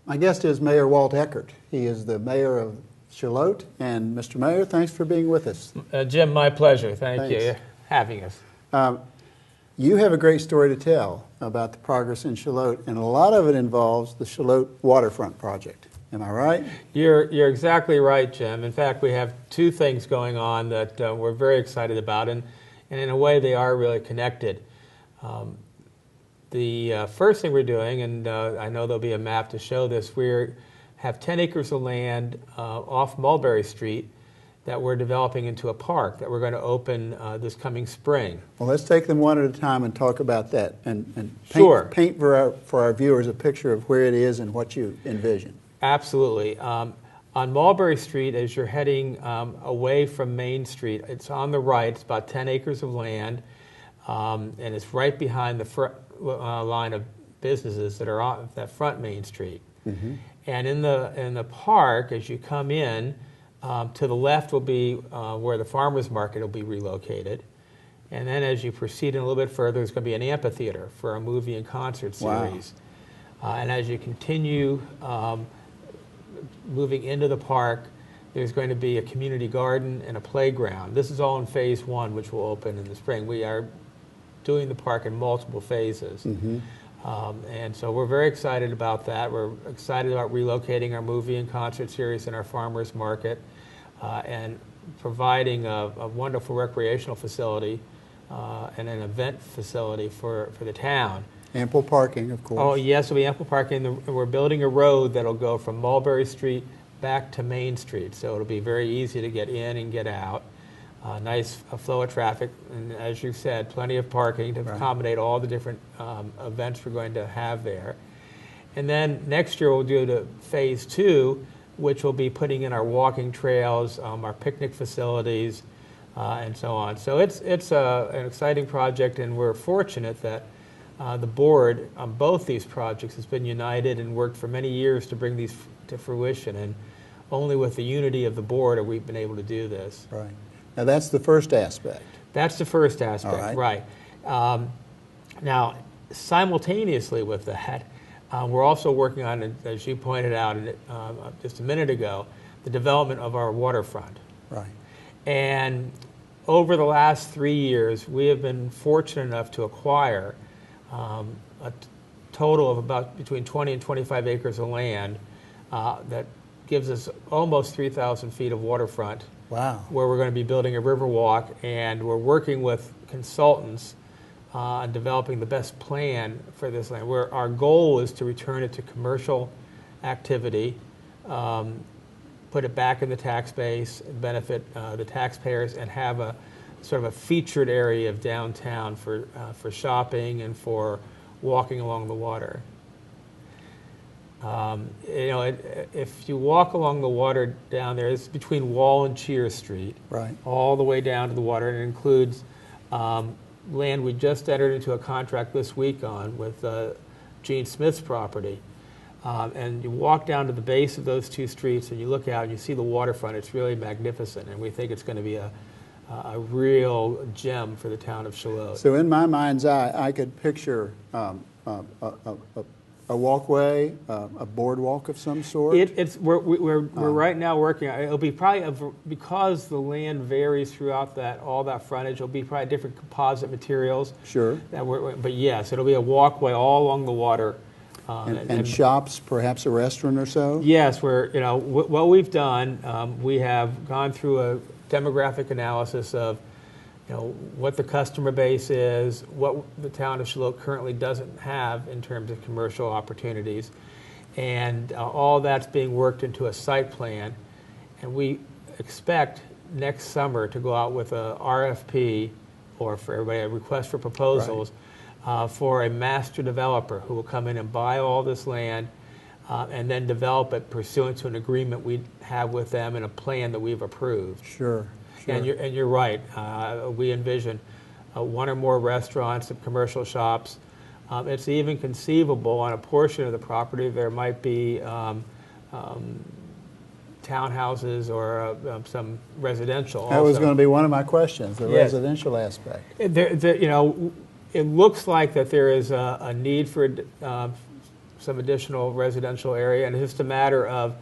My guest is Mayor Walt Eccard. He is the mayor of Shallotte. And Mr. Mayor, thanks for being with us. Jim, my pleasure. Thank you for having us. You have a great story to tell about the progress in Shallotte, and a lot of it involves the Shallotte Waterfront project. Am I right? You're exactly right, Jim. In fact, we have two things going on that we're very excited about, and in a way they are really connected. The first thing we're doing, and I know there'll be a map to show this, we have 10 acres of land off Mulberry Street that we're developing into a park that we're going to open this coming spring. Well, let's take them one at a time and talk about that, and paint for our viewers a picture of where it is and what you envision. Absolutely. On Mulberry Street, as you're heading away from Main Street, it's on the right. It's about 10 acres of land, and it's right behind the line of businesses that are on that front Main Street. Mm-hmm. And in the park, as you come in, to the left will be where the farmers market will be relocated. And then as you proceed in a little bit further, there's going to be an amphitheater for a movie and concert series. Wow. And as you continue moving into the park, there's going to be a community garden and a playground. This is all in phase one, which will open in the spring. We are doing the park in multiple phases. Mm-hmm. And so we're very excited about that. We're excited about relocating our movie and concert series in our farmers market and providing a wonderful recreational facility and an event facility for the town. Ample parking, of course. Oh, yes, there'll be ample parking. And we're building a road that'll go from Mulberry Street back to Main Street. So it'll be very easy to get in and get out. Nice flow of traffic, and as you said, plenty of parking to accommodate all the different events we're going to have there. And then next year we'll do the phase two, which will be putting in our walking trails, our picnic facilities, and so on. So it's an exciting project, and we're fortunate that the board on both these projects has been united and worked for many years to bring these to fruition, and only with the unity of the board have we been able to do this. Right. Now, that's the first aspect. That's the first aspect, right. Now, simultaneously with that, we're also working on, as you pointed out just a minute ago, the development of our waterfront. Right. And over the last 3 years, we have been fortunate enough to acquire a total of about between 20 and 25 acres of land that gives us almost 3,000 feet of waterfront. Wow. Where we're going to be building a river walk, and we're working with consultants on developing the best plan for this land. Where our goal is to return it to commercial activity, put it back in the tax base, benefit the taxpayers, and have a sort of a featured area of downtown for shopping and for walking along the water. If you walk along the water down there, it's between Wall and Cheer Street, right, all the way down to the water, and it includes land we just entered into a contract this week on with Gene Smith's property. And you walk down to the base of those two streets, and you look out and you see the waterfront. It's really magnificent, and we think it's going to be a real gem for the town of Shallotte. So in my mind's eye, I could picture a walkway, a boardwalk of some sort? We're right now working on it. It'll be probably, because the land varies throughout all that frontage, it'll be probably different composite materials. Sure. But yes, it'll be a walkway all along the water. And shops, perhaps a restaurant or so? Yes, what we've done, we have gone through a demographic analysis of what the customer base is, what the town of Shallotte currently doesn't have in terms of commercial opportunities, and all that's being worked into a site plan. And we expect next summer to go out with a RFP, or for everybody, a request for proposals, for a master developer who will come in and buy all this land and then develop it pursuant to an agreement we have with them and a plan that we've approved. Sure. And you're right. We envision one or more restaurants and commercial shops. It's even conceivable on a portion of the property there might be townhouses or some residential. That was going to be one of my questions, the residential aspect. It looks like that there is a need for some additional residential area, and it's just a matter of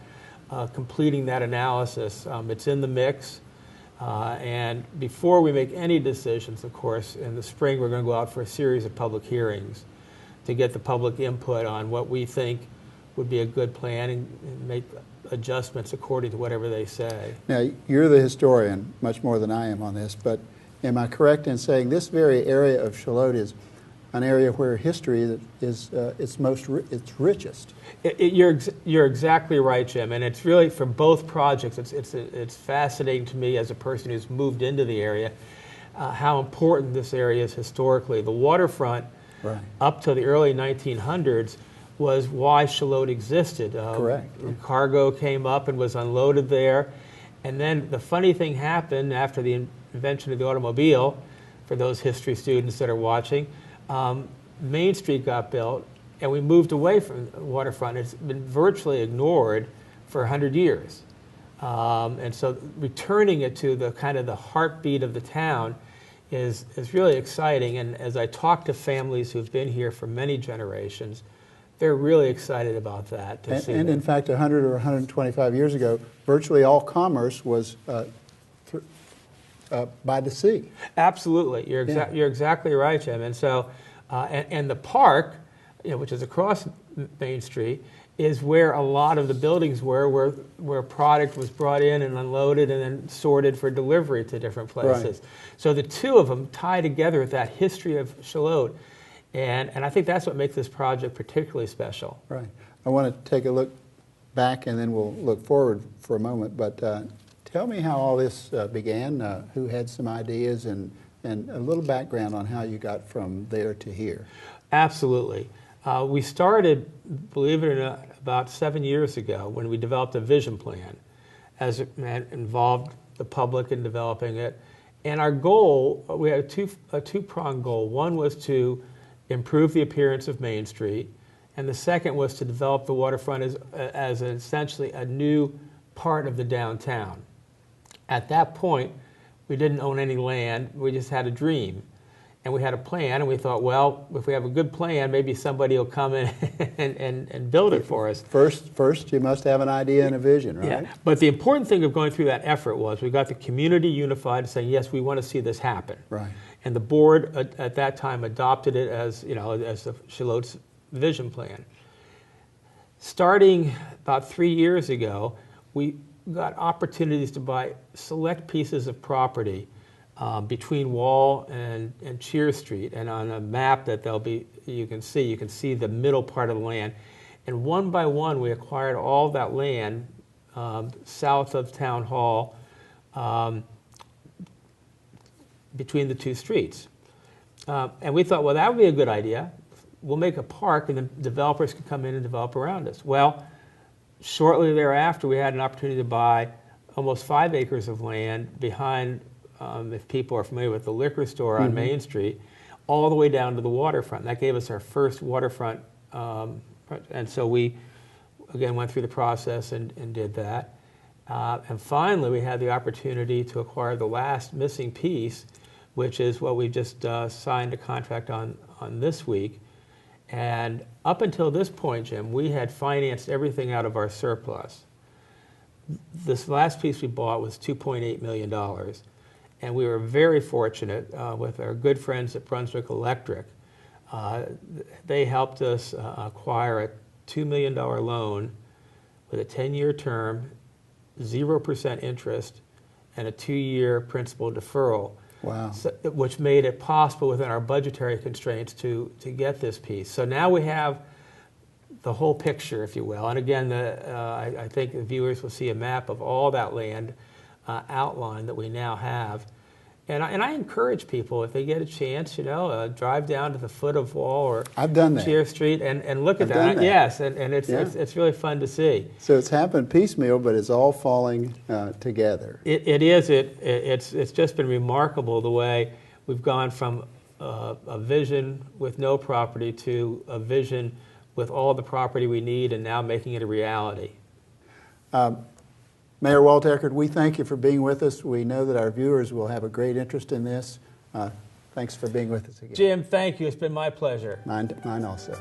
completing that analysis. It's in the mix, and before we make any decisions, of course, in the spring we're going to go out for a series of public hearings to get the public input on what we think would be a good plan and make adjustments according to whatever they say. Now, you're the historian, much more than I am on this, but am I correct in saying this very area of Shallotte is an area where history is its richest? You're exactly right, Jim, and it's really for both projects. It's fascinating to me as a person who's moved into the area how important this area is historically. The waterfront, right, up to the early 1900s, was why Shallotte existed. Correct. Cargo came up and was unloaded there, and then the funny thing happened after the invention of the automobile. For those history students that are watching, Main Street got built, and we moved away from the waterfront. It's been virtually ignored for 100 years. And so returning it to the kind of the heartbeat of the town is really exciting. And as I talk to families who've been here for many generations, they're really excited about that. And in fact, 100 or 125 years ago, virtually all commerce was by the sea. Absolutely, you're exactly right, Jim. And so, and the park, which is across Main Street, is where a lot of the buildings were, where product was brought in and unloaded and then sorted for delivery to different places. Right. So the two of them tie together with that history of Shallotte, and I think that's what makes this project particularly special. Right. I want to take a look back and then we'll look forward for a moment, but tell me how all this began, who had some ideas, and a little background on how you got from there to here. Absolutely. We started, believe it or not, about 7 years ago when we developed a vision plan as it involved the public in developing it. And our goal, we had a two-pronged goal. One was to improve the appearance of Main Street, and the second was to develop the waterfront as essentially a new part of the downtown. At that point, we didn't own any land, we just had a dream. And we had a plan, and we thought, well, if we have a good plan, maybe somebody will come in and build it for us. First, you must have an idea and a vision, right? Yeah. But the important thing of going through that effort was we got the community unified, saying, yes, we want to see this happen. Right. And the board at that time adopted it as, as the Shalotte's vision plan. Starting about 3 years ago, we got opportunities to buy select pieces of property between Wall and Cheer Street, and on a map that you can see the middle part of the land. And one by one, we acquired all that land south of Town Hall between the two streets. And we thought, well, that would be a good idea. We'll make a park, and then developers can come in and develop around us. Well, shortly thereafter, we had an opportunity to buy almost 5 acres of land behind, if people are familiar with the liquor store on Main Street, all the way down to the waterfront. That gave us our first waterfront, and so we, again, went through the process and did that. And finally, we had the opportunity to acquire the last missing piece, which is what we just signed a contract on this week. And up until this point, Jim, we had financed everything out of our surplus. This last piece we bought was $2.8 million. And we were very fortunate with our good friends at Brunswick Electric. They helped us acquire a $2 million loan with a 10-year term, 0% interest, and a 2-year principal deferral. Wow. So, which made it possible within our budgetary constraints to get this piece. So now we have the whole picture, if you will. And again, I think the viewers will see a map of all that land outline that we now have. And I encourage people, if they get a chance, drive down to the foot of Wall or I've done that. Cheer Street and look at Done that. Yes, and it's really fun to see. So it's happened piecemeal, but it's all falling together. It is. It's just been remarkable the way we've gone from a vision with no property to a vision with all the property we need, and now making it a reality. Mayor Walt Eccard, we thank you for being with us. We know that our viewers will have a great interest in this. Thanks for being with us again. Jim, thank you. It's been my pleasure. Mine also.